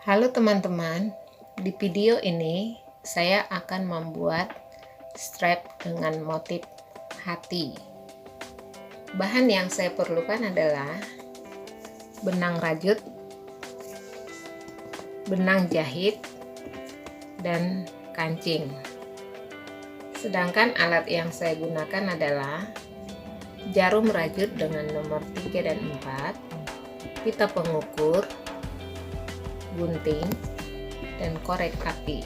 Halo teman-teman, di video ini saya akan membuat strap dengan motif hati. Bahan yang saya perlukan adalah benang rajut, benang jahit, dan kancing. Sedangkan alat yang saya gunakan adalah jarum rajut dengan nomor 3 dan 4, pita pengukur, gunting, dan korek api.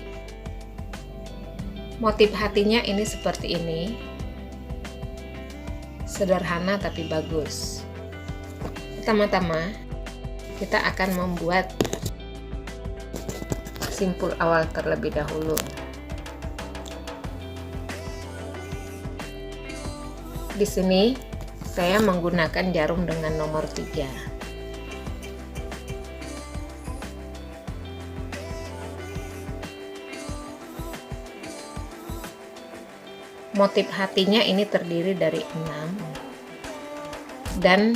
Motif hatinya ini seperti ini, sederhana tapi bagus. Pertama-tama kita akan membuat simpul awal terlebih dahulu. Di sini saya menggunakan jarum dengan nomor 3. Motif hatinya ini terdiri dari 6, dan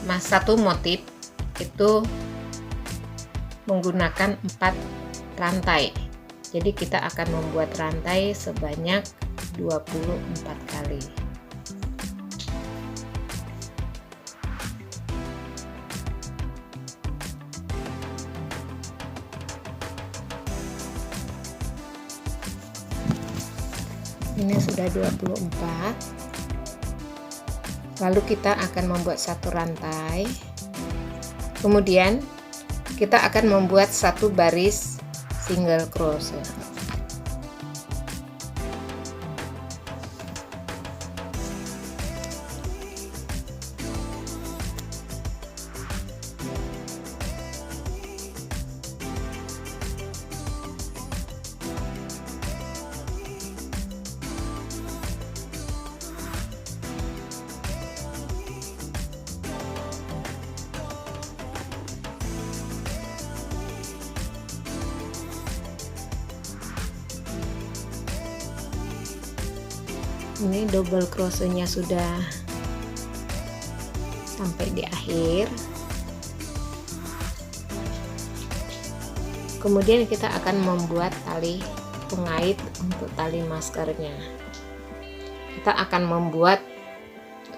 satu motif itu menggunakan 4 rantai. Jadi kita akan membuat rantai sebanyak 24 kali. Ini sudah 24. Lalu kita akan membuat satu rantai. Kemudian kita akan membuat satu baris single crochet. Ini double crochetnya sudah sampai di akhir. Kemudian kita akan membuat tali pengait untuk tali maskernya. Kita akan membuat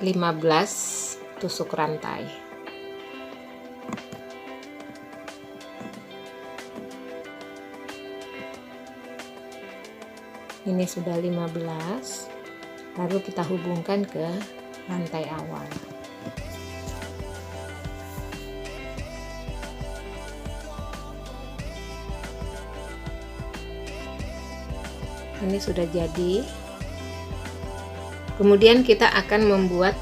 15 tusuk rantai. Ini sudah 15. Lalu kita hubungkan ke rantai awal. Ini sudah jadi. Kemudian kita akan membuat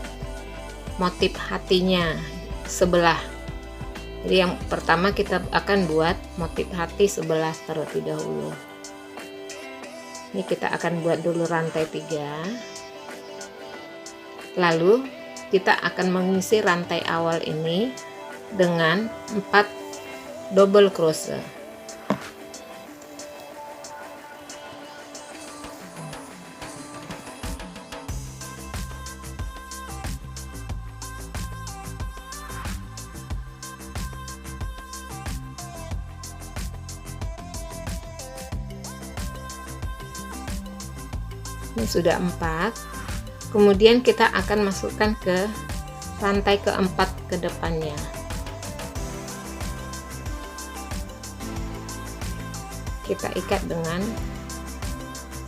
motif hatinya sebelah. Jadi yang pertama kita akan buat motif hati sebelah terlebih dahulu. Ini kita akan buat dulu rantai 3. Lalu kita akan mengisi rantai awal ini dengan 4 double crochet. Ini sudah 4. Kemudian kita akan masukkan ke rantai keempat ke depannya. Kita ikat dengan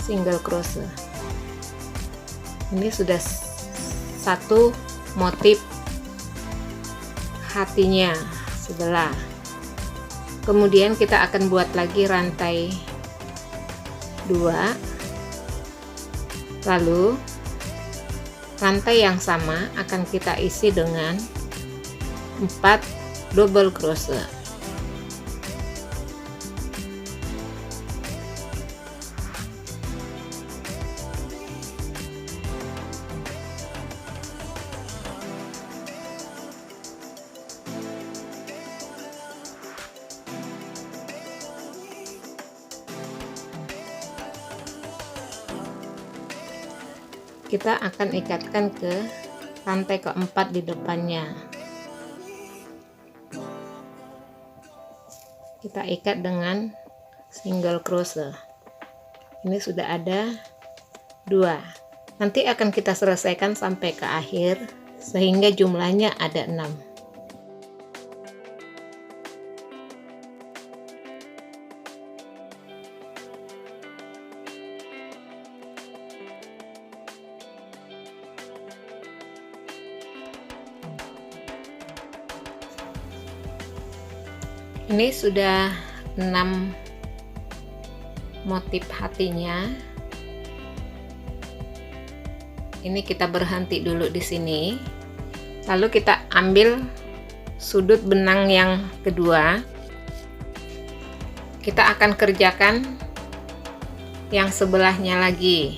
single crochet. Ini sudah satu motif hatinya sebelah. Kemudian kita akan buat lagi rantai 2. Lalu rantai yang sama akan kita isi dengan 4 double crochet. Kita akan ikatkan ke rantai keempat di depannya. kita ikat dengan single crochet. Ini sudah ada 2. Nanti akan kita selesaikan sampai ke akhir sehingga jumlahnya ada 6. Ini sudah 6 motif hatinya. Ini kita berhenti dulu di sini. Lalu kita ambil sudut benang yang kedua. Kita akan kerjakan yang sebelahnya lagi.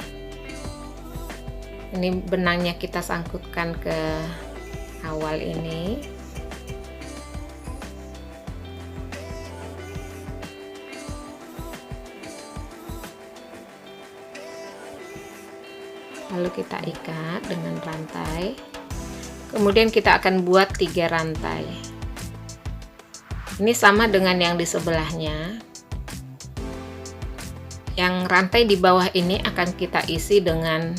Ini benangnya kita sangkutkan ke awal ini. Lalu kita ikat dengan rantai. Kemudian kita akan buat 3 rantai. Ini sama dengan yang di sebelahnya. Yang rantai di bawah ini akan kita isi dengan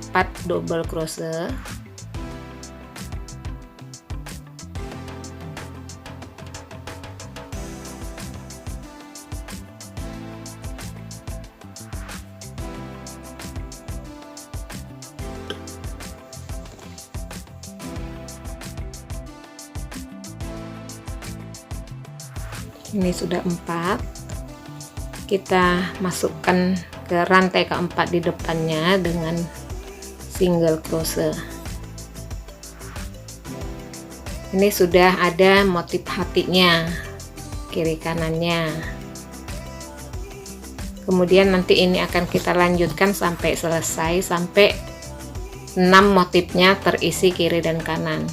4 double crochet. Ini sudah 4. Kita masukkan ke rantai keempat di depannya dengan single crochet. Ini sudah ada motif hatinya kiri kanannya. Kemudian nanti ini akan kita lanjutkan sampai selesai, sampai 6 motifnya terisi kiri dan kanan.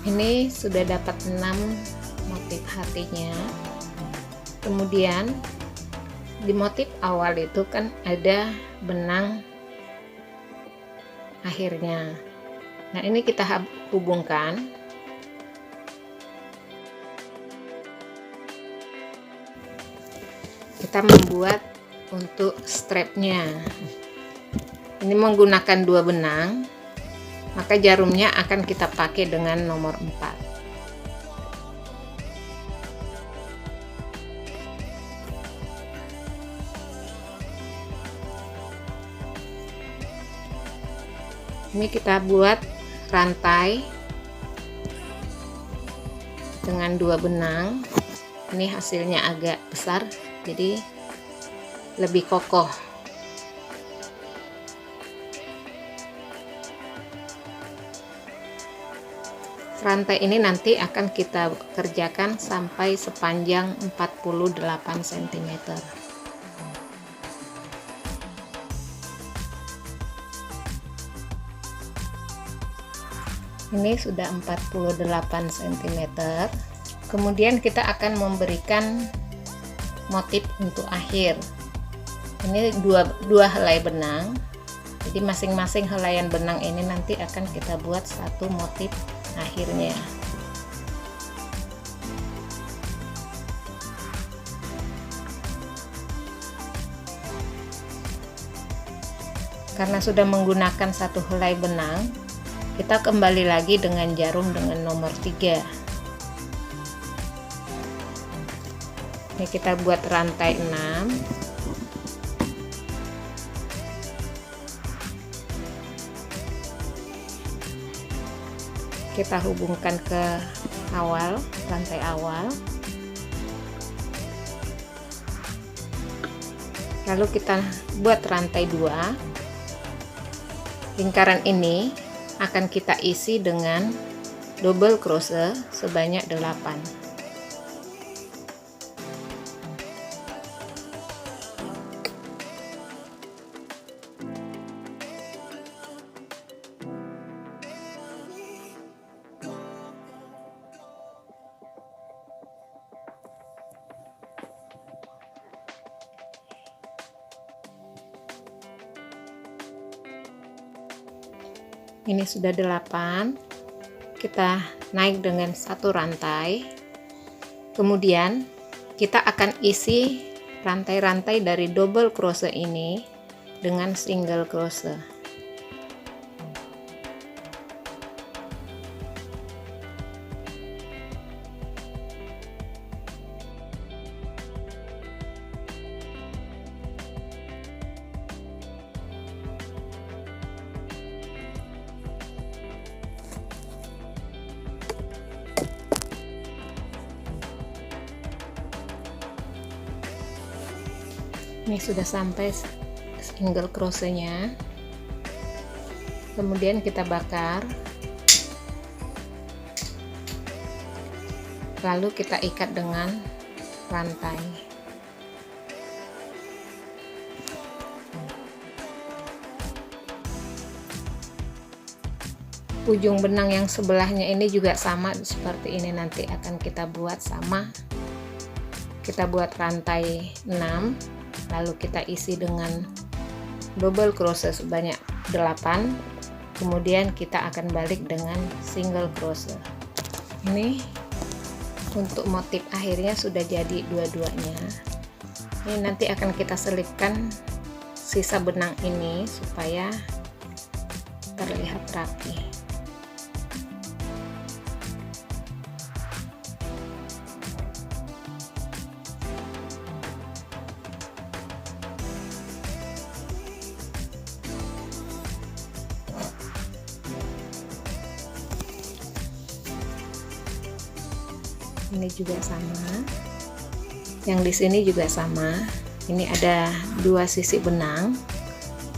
Ini sudah dapat 6 motif hatinya. Kemudian di motif awal itu kan ada benang akhirnya. Nah, ini kita hubungkan. Kita membuat untuk strapnya. Ini menggunakan 2 benang. Maka jarumnya akan kita pakai dengan nomor 4. Ini kita buat rantai dengan 2 benang. Ini hasilnya agak besar, jadi lebih kokoh. Rantai ini nanti akan kita kerjakan sampai sepanjang 48 cm. Ini sudah 48 cm. Kemudian kita akan memberikan motif untuk akhir. Ini dua helai benang. Jadi masing-masing helaian benang ini nanti akan kita buat satu motif akhirnya. Karena sudah menggunakan satu helai benang, kita kembali lagi dengan jarum dengan nomor 3. Ini kita buat rantai 6. Kita hubungkan ke awal, rantai awal. Lalu kita buat rantai 2. Lingkaran ini akan kita isi dengan double crochet sebanyak 8. Ini sudah 8. Kita naik dengan 1 rantai. Kemudian kita akan isi rantai-rantai dari double crochet ini dengan single crochet. Ini sudah sampai single crochetnya, kemudian kita bakar, lalu kita ikat dengan rantai. Ujung benang yang sebelahnya ini juga sama seperti ini, nanti akan kita buat sama. Kita buat rantai 6, lalu kita isi dengan double crochet sebanyak 8, kemudian kita akan balik dengan single crochet. Ini untuk motif akhirnya sudah jadi dua-duanya. Ini nanti akan kita selipkan sisa benang ini supaya terlihat rapi. Ini juga sama, yang di sini juga sama. Ini ada 2 sisi benang,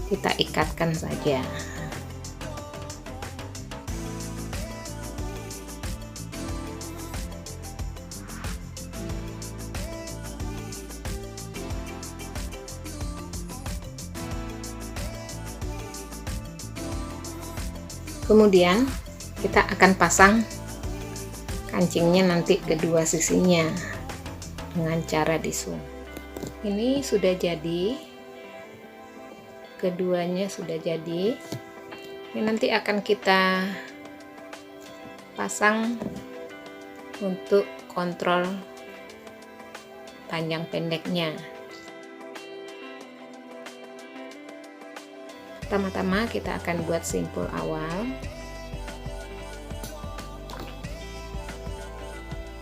kita ikatkan saja. Kemudian kita akan pasang kancingnya nanti kedua sisinya dengan cara disum. Ini sudah jadi, keduanya sudah jadi. Ini nanti akan kita pasang untuk kontrol panjang pendeknya. Pertama-tama kita akan buat simpul awal,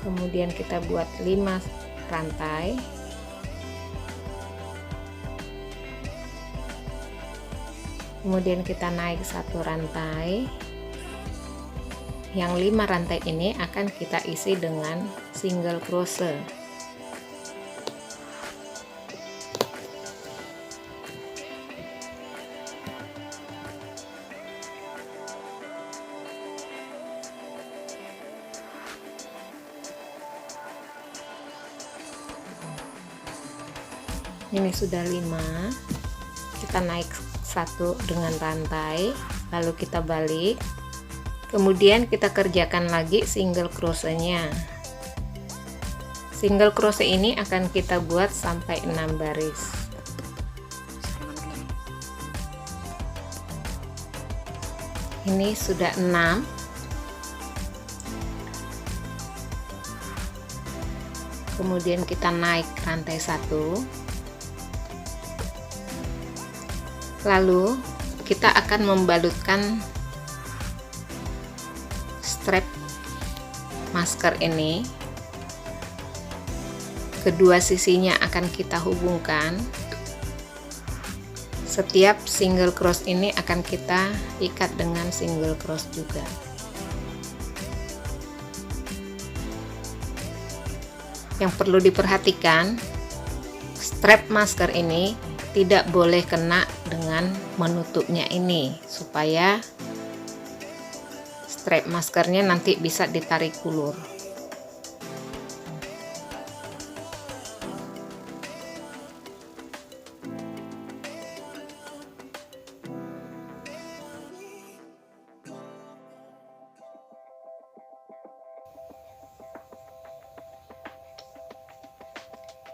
kemudian kita buat 5 rantai, kemudian kita naik 1 rantai. Yang 5 rantai ini akan kita isi dengan single crochet. Ini sudah 5, kita naik 1 dengan rantai, lalu kita balik, kemudian kita kerjakan lagi single crochetnya. Single crochet ini akan kita buat sampai 6 baris. Ini sudah 6. Kemudian kita naik rantai 1, lalu kita akan membalutkan strap masker ini. Kedua sisinya akan kita hubungkan. Setiap single crochet ini akan kita ikat dengan single crochet juga. Yang perlu diperhatikan, strap masker ini tidak boleh kena dengan menutupnya ini, supaya strap maskernya nanti bisa ditarik ulur.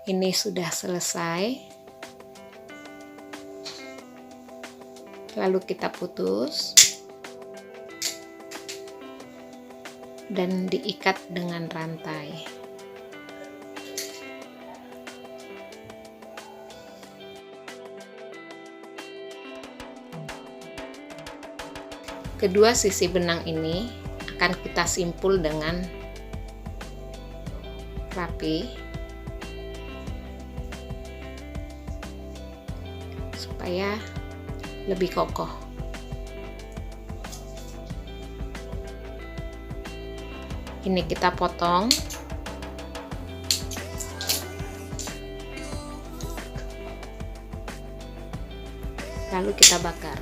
Ini sudah selesai, lalu kita putus. dan diikat dengan rantai. Kedua sisi benang ini akan kita simpul dengan rapi supaya lebih kokoh. Ini kita potong, lalu kita bakar.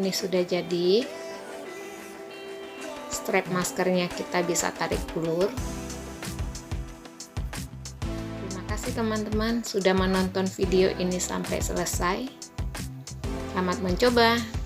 Ini sudah jadi. Strap maskernya kita bisa tarik ulur. Terima kasih teman-teman sudah menonton video ini sampai selesai. Selamat mencoba.